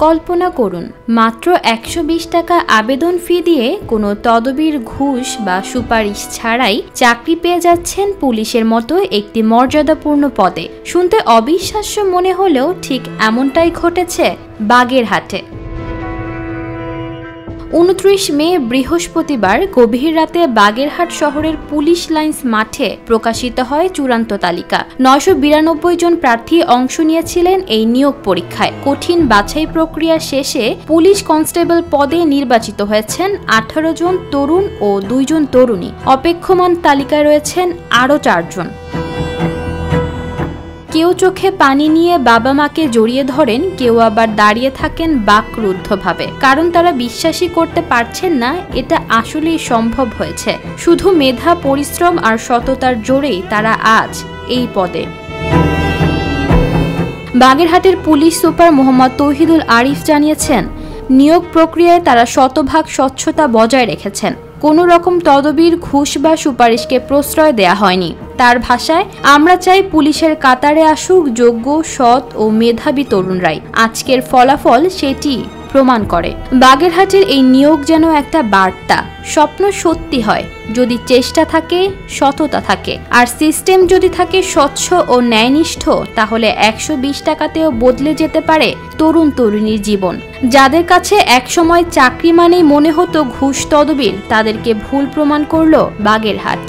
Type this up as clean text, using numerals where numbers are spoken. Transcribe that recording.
কল্পনা করুন, মাত্র ১২০ টাকা আবেদন ফি দিয়ে কোনো তদবির, ঘুষ বা সুপারিশ ছাড়াই চাকরি পেয়ে যাচ্ছেন পুলিশের মতো একটি মর্যাদাপূর্ণ পদে। শুনতে অবিশ্বাস্য মনে হলেও ঠিক এমনটাই ঘটেছে বাগেরহাটে। ২৯ মে বৃহস্পতিবার গভীর রাতে বাগেরহাট শহরের পুলিশ লাইন্স মাঠে প্রকাশিত হয় চূড়ান্ত তালিকা। ৯৯২ জন প্রার্থী অংশ নিয়েছিলেন এই নিয়োগ পরীক্ষায়। কঠিন বাছাই প্রক্রিয়া শেষে পুলিশ কনস্টেবল পদে নির্বাচিত হয়েছেন ১৮ জন তরুণ ও ২ জন তরুণী। অপেক্ষমান তালিকায় রয়েছেন আরও ৪ জন। কেউ চোখে পানি নিয়ে বাবা মাকে জড়িয়ে ধরেন, কেউ আবার দাঁড়িয়ে থাকেন বাকরুদ্ধভাবে, কারণ তারা বিশ্বাসই করতে পারছেন না এটা আসলেই সম্ভব হয়েছে। শুধু মেধা, পরিশ্রম আর সততার জোরেই তারা আজ এই পদে। বাগেরহাটের পুলিশ সুপার মোহাম্মদ তৌহিদুল আরিফ জানিয়েছেন, নিয়োগ প্রক্রিয়ায় তারা শতভাগ স্বচ্ছতা বজায় রেখেছেন। কোনো রকম তদবির, ঘুষ বা সুপারিশকে প্রশ্রয় দেয়া হয়নি। তার ভাষায়, আমরা চাই পুলিশের কাতারে আসুক যোগ্য, সৎ ও মেধাবী তরুণরাই। আজকের ফলাফল সেটি প্রমাণ করে। বাগেরহাটের এই নিয়োগ যেন একটা বার্তা, স্বপ্ন সত্যি হয় যদি চেষ্টা থাকে, সততা থাকে, আর সিস্টেম যদি থাকে স্বচ্ছ ও ন্যায়নিষ্ঠ, তাহলে ১২০ টাকাতেও বদলে যেতে পারে তরুণ তরুণীর জীবন। যাদের কাছে একসময় চাকরি মানেই মনে হতো ঘুষ, তদবির, তাদেরকে ভুল প্রমাণ করল বাগেরহাট।